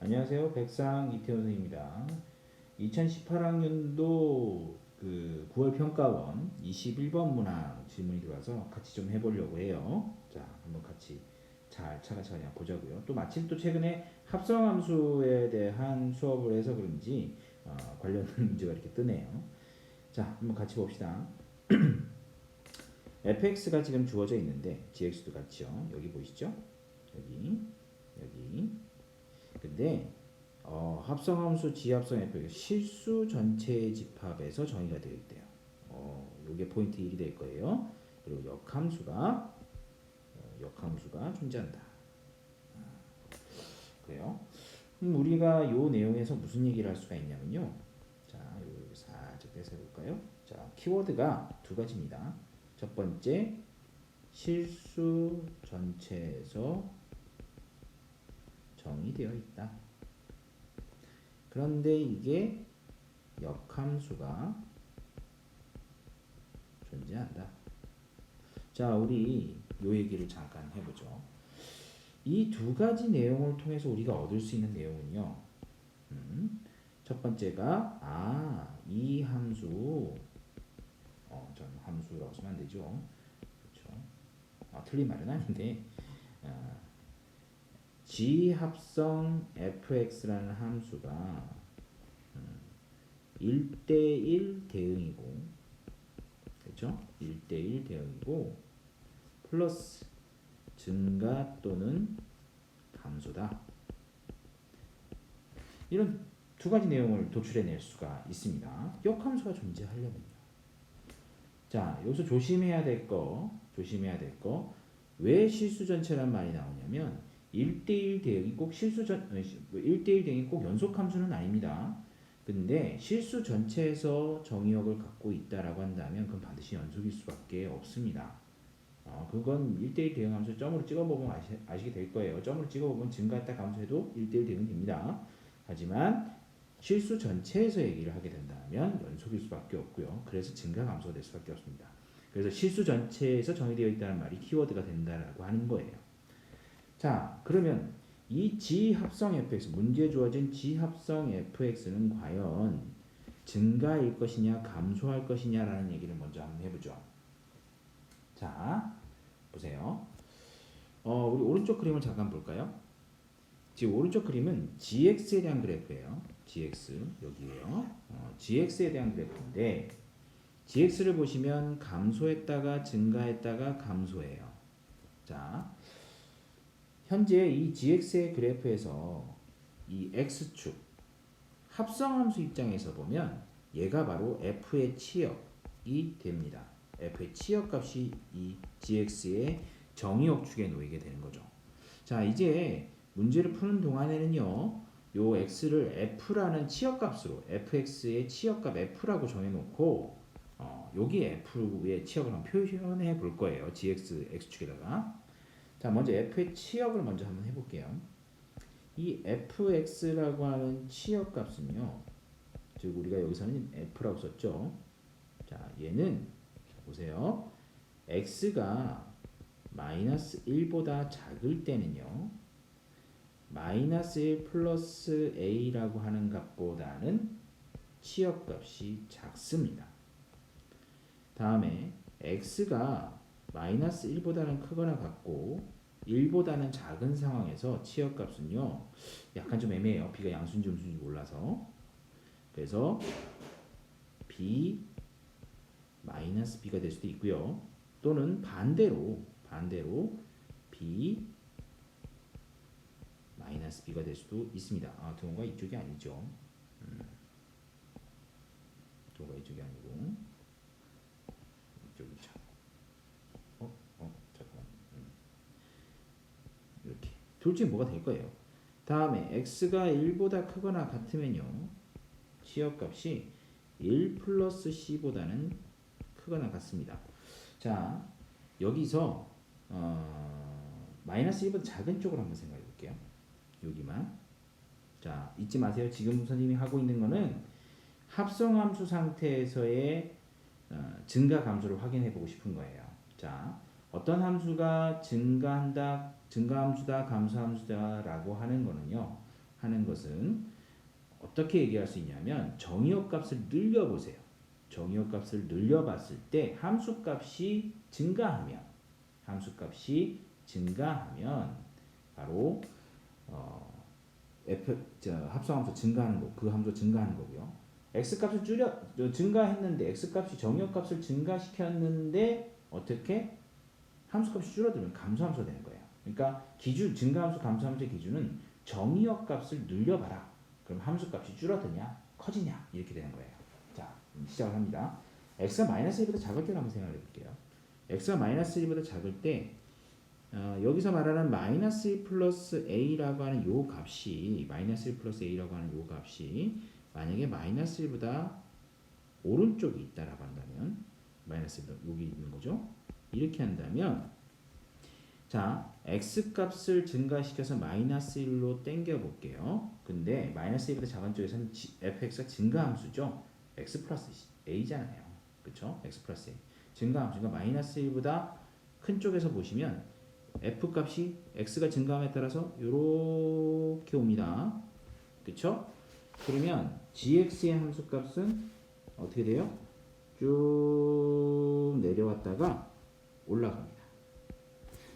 안녕하세요. 백상 이태원입니다. 2018학년도 그 9월 평가원 21번 문항 질문이 들어와서 같이 좀 해보려고 해요. 자, 한번 같이 잘 차근차근히 보자고요. 또 마침 또 최근에 합성함수에 대한 수업을 해서 그런지 관련 문제가 이렇게 뜨네요. 자, 한번 같이 봅시다. fx가 지금 주어져 있는데 gx도 같이요. 여기 보이시죠? 여기. 근데 합성함수 지합성 fx 실수 전체의 집합에서 정의가 되어 있대요. 이게 포인트 1이 될 거예요. 그리고 역함수가 존재한다. 그래요. 우리가 요 내용에서 무슨 얘기를 할 수가 있냐면요. 자, 여기 살짝 떼서 해볼까요? 자, 키워드가 두 가지입니다. 첫 번째, 실수 전체에서 정의되어 있다. 그런데 이게 역함수가 존재한다. 자, 우리 요 얘기를 잠깐 해보죠. 이 두 가지 내용을 통해서 우리가 얻을 수 있는 내용은요. 첫 번째가 이 함수 전 함수라고 쓰면 안 되죠. 그렇죠. 틀린 말은 아닌데 G합성 fx라는 함수가 1대1 대응이고, 그렇죠? 1대1 대응이고 플러스 증가 또는 감소다. 이런 두 가지 내용을 도출해낼 수가 있습니다. 역함수가 존재하려면요. 자, 여기서 조심해야 될 거, 왜 실수 전체란 말이 나오냐면 1대1 대응이 꼭 1대1 대응이 꼭 연속 함수는 아닙니다. 근데 실수 전체에서 정의역을 갖고 있다라고 한다면 그건 반드시 연속일 수밖에 없습니다. 그건 1대1 대응함수 점으로 찍어보면 아시게 될 거예요. 점으로 찍어보면 증가했다 감소해도 1대1 대응이 됩니다. 하지만 실수 전체에서 얘기를 하게 된다면 연속일 수밖에 없고요. 그래서 증가 감소가 될 수밖에 없습니다. 그래서 실수 전체에서 정의되어 있다는 말이 키워드가 된다라고 하는 거예요. 자, 그러면 이 G합성 fx, 문제에 주어진 G합성 fx는 과연 증가일 것이냐 감소할 것이냐라는 얘기를 먼저 한번 해보죠. 자, 보세요. 우리 오른쪽 그림을 잠깐 볼까요? 지금 오른쪽 그림은 gx에 대한 그래프예요. gx 여기에요. gx에 대한 그래프인데 gx를 보시면 감소했다가 증가했다가 감소해요. 자, 현재 이 gx의 그래프에서 이 x축 합성함수 입장에서 보면 얘가 바로 f의 치역이 됩니다. f의 치역값이 이 gx의 정의역축에 놓이게 되는 거죠. 자, 이제 문제를 푸는 동안에는요, 요 x를 f라는 치역값으로 fx의 치역값 f라고 정해놓고 여기 f의 치역을 한번 표현해 볼 거예요. gx x축에다가. 자, 먼저 f의 치역을 먼저 한번 해볼게요. 이 fx라고 하는 치역값은요, 즉 우리가 여기서는 f라고 썼죠. 자, 얘는 보세요. x가 마이너스 1보다 작을 때는요, 마이너스 1 플러스 a라고 하는 값보다는 치역값이 작습니다. 다음에 x가 마이너스 1보다는 크거나 같고 1보다는 작은 상황에서 치역값은요, 약간 좀 애매해요. b가 양수인지 음수인지 몰라서. 그래서 b 마이너스 b가 될 수도 있고요. 또는 반대로 b 마이너스 b가 될 수도 있습니다. 경우가 이쪽이 아니죠. 경우가 이쪽이 아니고 이쪽이죠. 잠깐만. 이렇게 둘 중에 뭐가 될 거예요. 다음에 x가 1보다 크거나 같으면요, 치역값이 1 플러스 c보다는 크거나 같습니다. 자, 여기서 마이너스 1보다 작은 쪽으로 한번 생각해 볼게요. 여기만. 자, 잊지 마세요. 지금 선생님이 하고 있는 거는 합성함수 상태에서의 증가 감소를 확인해 보고 싶은 거예요. 자, 어떤 함수가 증가한다, 증가함수다, 감소함수다라고 하는 거는요, 하는 것은 어떻게 얘기할 수 있냐면 정의역 값을 늘려보세요. 정의역 값을 늘려봤을 때 함수값이 증가하면 바로 합성함수 증가하는 거, 그 함수 증가하는 거고요. x값을 증가했는데 x값이 정의역값을 증가시켰는데 어떻게 함수값이 줄어들면 감소함수가 되는 거예요. 그러니까 증가함수, 감소함수의 기준은 정의역값을 늘려봐라. 그럼 함수값이 줄어드냐, 커지냐 이렇게 되는 거예요. 자, 시작을 합니다. x가 마이너스 1보다 작을 때를 한번 생각해 볼게요. x가 마이너스 1보다 작을 때 여기서 말하는 마이너스 1 플러스 a라고 하는 요 값이 만약에 마이너스 1보다 오른쪽에 있다라고 한다면 마이너스 1보다 여기 있는 거죠. 이렇게 한다면 자, x값을 증가시켜서 마이너스 1로 땡겨 볼게요. 근데 마이너스 1보다 작은 쪽에서는 fx가 증가함수죠. x 플러스 a잖아요. 그쵸? x 플러스 a. 증가함수가 마이너스 1보다 큰 쪽에서 보시면 f값이 x가 증가함에 따라서 이렇게 옵니다. 그쵸? 그러면 gx의 함수값은 어떻게 돼요? 쭉 내려왔다가 올라갑니다.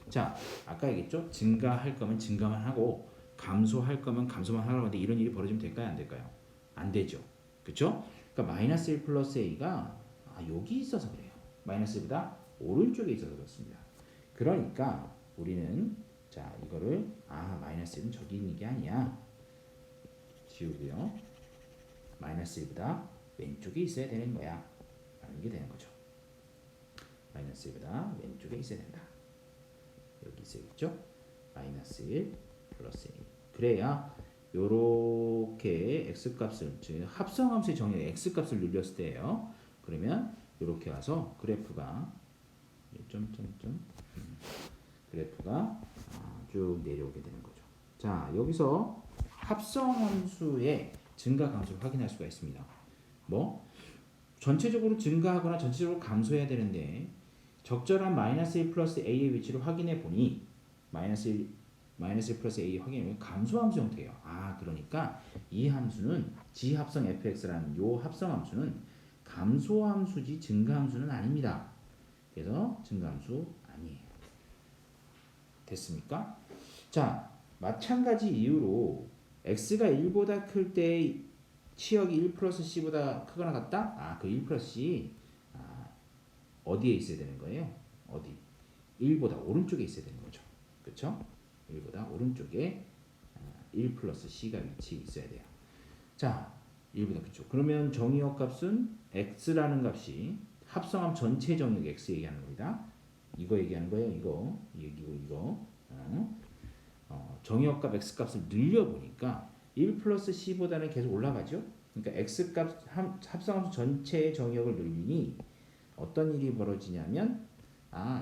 자, 아까 얘기했죠? 증가할 거면 증가만 하고 감소할 거면 감소만 하라고 하는데 이런 일이 벌어지면 될까요? 안 될까요? 안 되죠. 그쵸? 그러니까 마이너스 1 플러스 a가 여기 있어서 그래요. 마이너스 1보다 오른쪽에 있어서 그렇습니다. 그러니까 우리는 자 이거를 마이너스 1은 저기 있는 게 아니야. 지우고요. 마이너스 1보다 왼쪽에 있어야 되는 거야. 라는 게 되는 거죠. 마이너스 1보다 왼쪽에 있어야 된다. 여기 있어야겠죠? 마이너스 1 플러스 1. 그래야 요렇게 x값을 즉 합성함수의 정의 x값을 늘렸을 때예요. 그러면 요렇게 와서 그래프가 그래프가 쭉 내려오게 되는 거죠. 자, 여기서 합성함수의 증가 감소를 확인할 수가 있습니다. 뭐 전체적으로 증가하거나 전체적으로 감소해야 되는데 적절한 마이너스 1 플러스 a의 위치를 확인해 보니 마이너스 1 플러스 a 확인해 보면 감소함수 형태예요. 그러니까 이 함수는 지합성 fx라는 요 합성함수는 감소함수지 증가함수는 아닙니다. 그래서 증가함수 아니에요. 됐습니까? 자, 마찬가지 이유로 x가 1보다 클 때 치역이 1 플러스 c보다 크거나 같다? 그 1 플러스 c 어디에 있어야 되는 거예요? 어디? 1보다 오른쪽에 있어야 되는 거죠. 그쵸? 1보다 오른쪽에 1 플러스 c가 위치해 있어야 돼요. 자, 1보다 그쵸. 그러면 정의역 값은 x라는 값이 합성함 전체 정의역 x 얘기하는 겁니다. 이거 얘기하는 거예요. 이거. 정의역값 x값을 늘려보니까 1 플러스 c보다는 계속 올라가죠. 그러니까 x값 합성함수 전체의 정의역을 늘리니 어떤 일이 벌어지냐면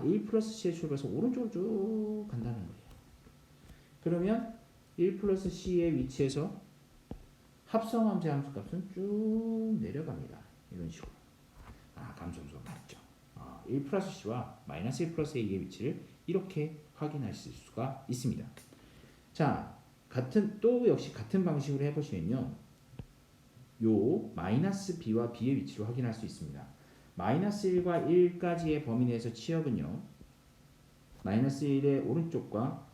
1 플러스 c에 출발해서 오른쪽으로 쭉 간다는 거예요. 그러면 1 플러스 c의 위치에서 합성함수의 함수값은 쭉 내려갑니다. 이런 식으로. 감소함수가 맞죠. 1 플러스 c와 마이너스 1 플러스 a의 위치를 이렇게 확인하실 수가 있습니다. 자, 또 역시 같은 방식으로 해보시면요. 요 마이너스 b와 b의 위치를 확인할 수 있습니다. 마이너스 1과 1까지의 범위 내에서 치역은요. 마이너스 1의 오른쪽과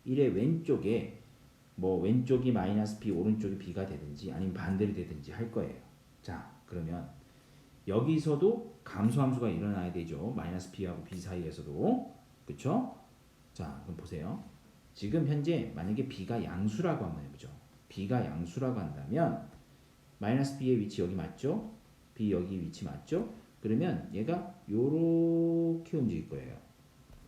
1의 왼쪽에 왼쪽이 마이너스 b, 오른쪽이 b가 되든지 아니면 반대로 되든지 할 거예요. 자, 그러면 여기서도 감소함수가 일어나야 되죠. 마이너스 b하고 b 사이에서도. 그쵸? 자, 그럼 보세요. 지금 현재 만약에 b가 양수라고 한번 해보죠. b가 양수라고 한다면 마이너스 b의 위치 여기 맞죠? b 여기 위치 맞죠? 그러면 얘가 요렇게 움직일 거예요.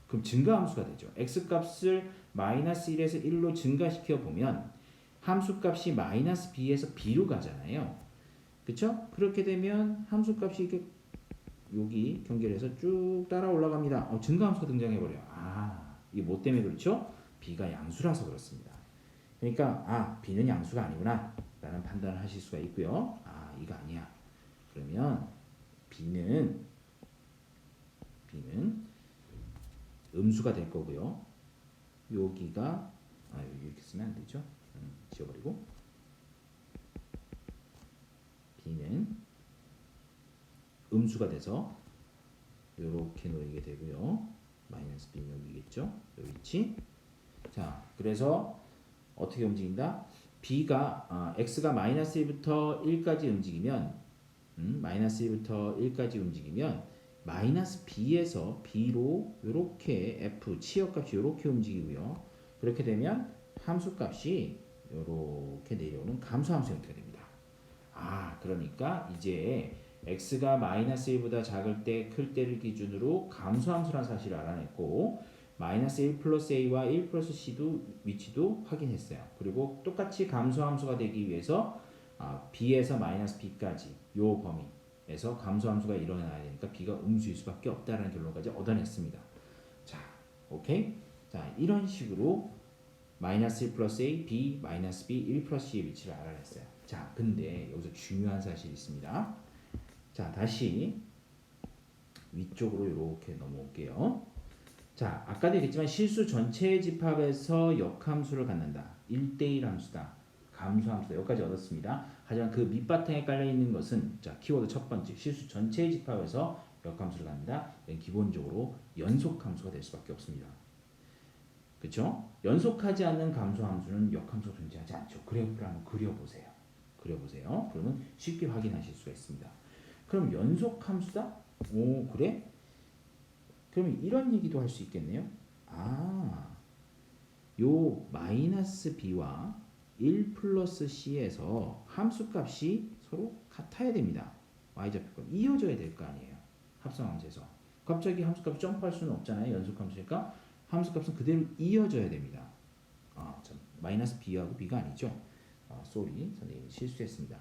그럼 증가함수가 되죠. x값을 마이너스 1에서 1로 증가시켜 보면 함수값이 마이너스 b에서 b로 가잖아요. 그쵸? 그렇게 되면 함수값이 이렇게 여기 경계를 쭉 따라 올라갑니다. 증가함수가 등장해버려요. 이게 뭐 때문에 그렇죠? b가 양수라서 그렇습니다. 그러니까 b는 양수가 아니구나 라는 판단을 하실 수가 있고요. 이거 아니야. 그러면 b는 음수가 될 거고요. 여기가 이렇게 쓰면 안 되죠. 지워버리고 b는 음수가 돼서 이렇게 놓이게 되고요. 마이너스 b는 여기겠죠. 여기 위치. 자, 그래서 어떻게 움직인다? b가 x가 마이너스 1부터 1까지 움직이면 마이너스 1부터 1까지 움직이면 마이너스 b에서 b로 이렇게 f 치역값이 이렇게 움직이고요. 그렇게 되면 함수값이 이렇게 내려오는 감소함수 형태가 됩니다. 아, 그러니까 이제 x가 마이너스 1보다 작을 때, 클 때를 기준으로 감소함수란 사실을 알아냈고 마이너스 1 플러스 a와 1 플러스 c도 위치도 확인했어요. 그리고 똑같이 감소함수가 되기 위해서 b에서 마이너스 b까지 요 범위에서 감소함수가 일어나야 되니까 b가 음수일 수밖에 없다라는 결론까지 얻어냈습니다. 자, 오케이? 자, 이런 식으로 마이너스 1 플러스 a, b, 마이너스 b, 1 플러스 c의 위치를 알아냈어요. 자, 근데 여기서 중요한 사실이 있습니다. 자, 다시 위쪽으로 이렇게 넘어올게요. 자, 아까도 얘기했지만 실수 전체의 집합에서 역함수를 갖는다. 1대1 함수다. 감소함수다. 여기까지 얻었습니다. 하지만 그 밑바탕에 깔려있는 것은 자, 키워드 첫 번째 실수 전체의 집합에서 역함수를 갖는다. 기본적으로 연속함수가 될 수밖에 없습니다. 그렇죠? 연속하지 않는 감소함수는 역함수가 존재하지 않죠. 그래프를 한번 그려보세요. 그러면 쉽게 확인하실 수가 있습니다. 그럼 연속함수다? 오, 그래? 그러면 이런 얘기도 할 수 있겠네요. 요 마이너스 b와 1 플러스 c에서 함수값이 서로 같아야 됩니다. y좌표가 이어져야 될 거 아니에요. 합성함수에서. 갑자기 함수값이 점프할 수는 없잖아요. 연속함수니까 함수값은 그대로 이어져야 됩니다. 마이너스 b하고 b가 아니죠. 쏘리, 선생님이 실수했습니다.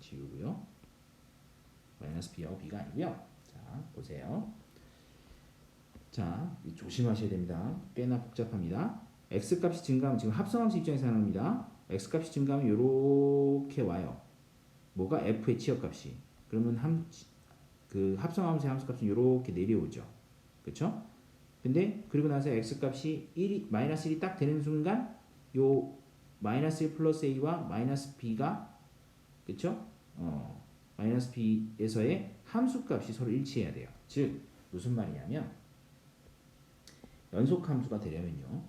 지우고요. 마이너스 b하고 b가 아니고요. 자, 보세요. 자, 조심하셔야 됩니다. 꽤나 복잡합니다. x값이 증가하면 지금 합성함수 입장에서 하는 겁니다. x값이 증가하면 이렇게 와요. 뭐가 f의 치역값이. 그러면 그 합성함수의 함수값은 이렇게 내려오죠. 그렇죠? 근데 그리고 나서 x값이 마이너스 1이 딱 되는 순간 요 마이너스 1 플러스 a와 마이너스 b가 그렇죠? 마이너스 b에서의 함수값이 서로 일치해야 돼요. 즉 무슨 말이냐면 연속함수가 되려면요.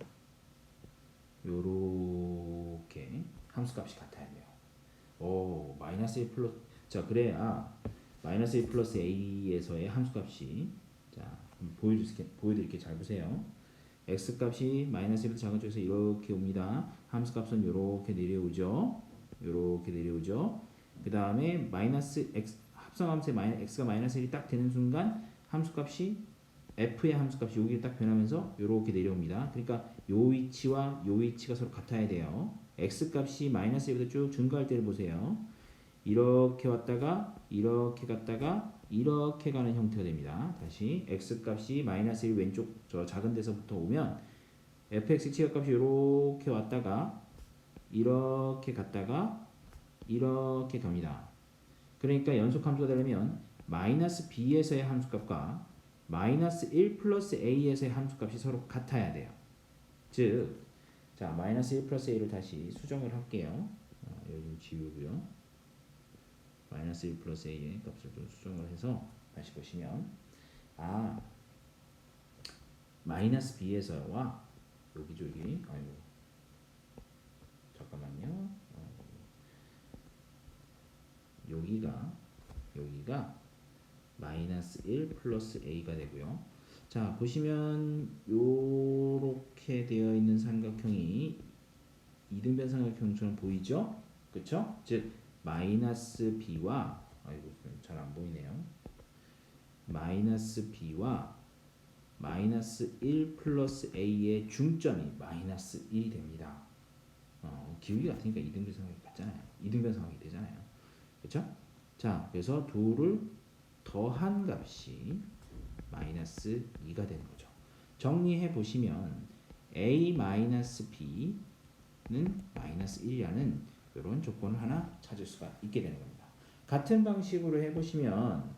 요렇게 함수값이 같아야 돼요. 마이너스 1 플러스 자, 그래야 마이너스 1 플러스 a에서의 함수값이 자, 보여드릴게요. 잘 보세요. x값이 마이너스 1부터 작은 쪽에서 이렇게 옵니다. 함수값은 이렇게 내려오죠. 그 다음에 마이너스 x 합성함수의 x가 마이너스 1이 딱 되는 순간 함수값이 f의 함수값이 여기 딱 변하면서 이렇게 내려옵니다. 그러니까 요 위치와 요 위치가 서로 같아야 돼요. x값이 마이너스 1부터 쭉 증가할 때를 보세요. 이렇게 왔다가 이렇게 갔다가 이렇게 가는 형태가 됩니다. 다시 x값이 마이너스 1 왼쪽 저 작은 데서부터 오면 fx 치역값이 이렇게 왔다가 이렇게 갔다가 이렇게 갑니다. 그러니까 연속함수가 되려면 마이너스 b에서의 함수값과 마이너스 1 플러스 a에서의 함수값이 서로 같아야 돼요. 즉, 자 마이너스 1 플러스 a를 다시 수정을 할게요. 여기 좀 지우고요. 마이너스 1 플러스 a의 값을 좀 수정을 해서 다시 보시면 마이너스 b에서와 여기 잠깐만요. 여기가 마이너스 1 플러스 a가 되고요. 자, 보시면 요렇게 되어 있는 삼각형이 이등변 삼각형처럼 보이죠? 그쵸? 즉 마이너스 b와 잘 안 보이네요. 마이너스 b와 마이너스 1 플러스 a의 중점이 마이너스 1이 됩니다. 기울기 같으니까 이등변 삼각형이 같잖아요. 이등변 삼각형이 되잖아요. 그쵸? 자, 그래서 둘을 더한 값이 마이너스 2가 되는 거죠. 정리해 보시면 a 마이너스 b는 마이너스 1이라는 이런 조건을 하나 찾을 수가 있게 되는 겁니다. 같은 방식으로 해보시면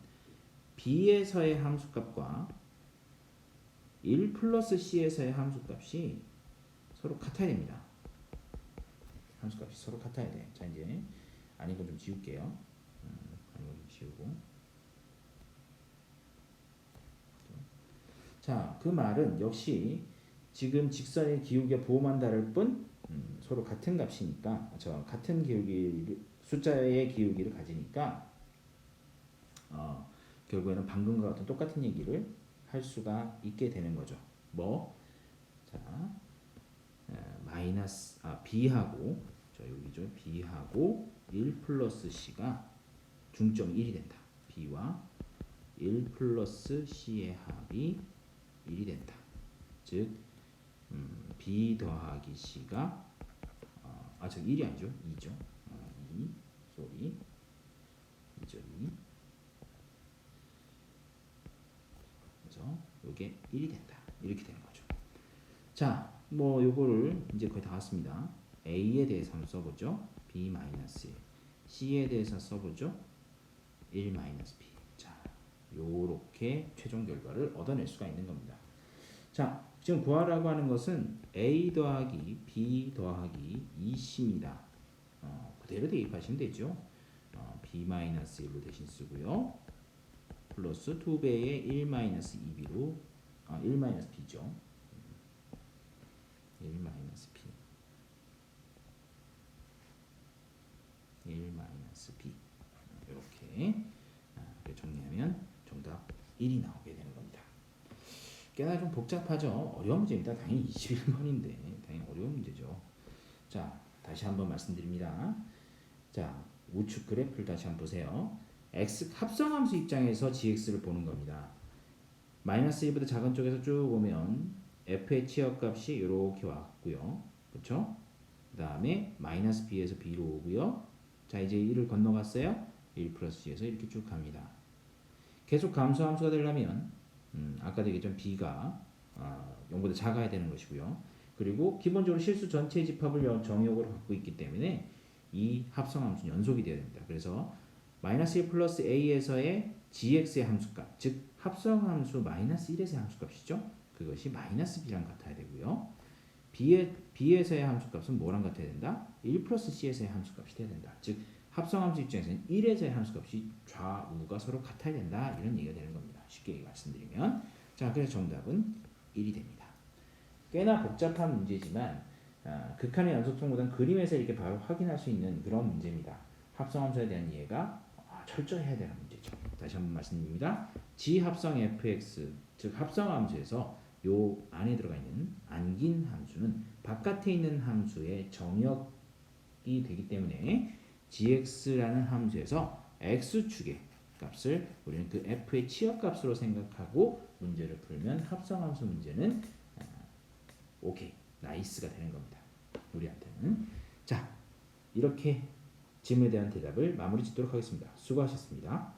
b에서의 함수값과 1 플러스 c에서의 함수값이 서로 같아야 됩니다. 함수값이 서로 같아야 돼. 자 이제 아닌 건 좀 지울게요. 아닌 건 좀 지우고. 자, 그 말은 역시 지금 직선의 기울기가 부호만 다를 뿐 서로 같은 값이니까 같은 기울기 숫자의 기울기를 가지니까 결국에는 방금과 같은 똑같은 얘기를 할 수가 있게 되는 거죠. 뭐? 자, b하고 여기죠. b하고 1 플러스 c가 중점 1이 된다. b와 1 플러스 c의 합이 1이 된다. 즉 b 더하기 c가 저 1이 아니죠. 2죠. 2 소리 2죠. 2. 그래서 이게 1이 된다. 이렇게 되는 거죠. 자, 뭐 요거를 이제 거의 다 왔습니다. a에 대해서 한번 써보죠. b 마이너스 1. c에 대해서 써보죠. 1 마이너스 b. 자, 요렇게 최종 결과를 얻어낼 수가 있는 겁니다. 자, 지금 구하라고 하는 것은 a 더하기 b 더하기 2c입니다. 그대로 대입하시면 되죠. b 마이너스 1로 대신 쓰고요. 플러스 2배의 1 마이너스 2b로 1 마이너스 b죠. 1 마이너스 b 1 마이너스 b 이렇게 정리하면 정답 1이 나오게 되는 겁니다. 꽤나 좀 복잡하죠. 어려운 문제입니다. 당연히 21번인데 당연히 어려운 문제죠. 자, 다시 한번 말씀드립니다. 자, 우측 그래프를 다시 한번 보세요. x 합성함수 입장에서 gx를 보는 겁니다. 마이너스 1보다 작은 쪽에서 쭉 오면 f의 치역값이 이렇게 왔고요. 그렇죠? 그 다음에 마이너스 b에서 b로 오고요. 자, 이제 1을 건너갔어요. 1 플러스 c에서 이렇게 쭉 갑니다. 계속 감소함수가 되려면 아까도 얘기했지만 b가 0보다 작아야 되는 것이고요. 그리고 기본적으로 실수 전체 집합을 정의역으로 갖고 있기 때문에 이 합성함수는 연속이 되어야 됩니다. 그래서 마이너스 1 플러스 a에서의 gx의 함수값, 즉 합성함수 마이너스 1에서의 함수값이죠. 그것이 마이너스 b랑 같아야 되고요. b에서의 함수값은 뭐랑 같아야 된다? 1 플러스 c에서의 함수값이 돼야 된다. 즉 합성함수 입장에서는 1에서의 함수값이 좌우가 서로 같아야 된다. 이런 얘기가 되는 겁니다. 쉽게 말씀드리면. 자, 그래서 정답은 1이 됩니다. 꽤나 복잡한 문제지만 극한의 연속성보다는 그림에서 이렇게 바로 확인할 수 있는 그런 문제입니다. 합성함수에 대한 이해가 철저해야 되는 문제죠. 다시 한번 말씀드립니다. G합성 fx, 즉 합성함수에서 요 안에 들어가 있는 안긴 함수는 바깥에 있는 함수의 정역이 되기 때문에 gx라는 함수에서 x축의 값을 우리는 그 f의 치역값으로 생각하고 문제를 풀면 합성함수 문제는 오케이, 나이스가 되는 겁니다. 우리한테는. 자, 이렇게 질문에 대한 대답을 마무리 짓도록 하겠습니다. 수고하셨습니다.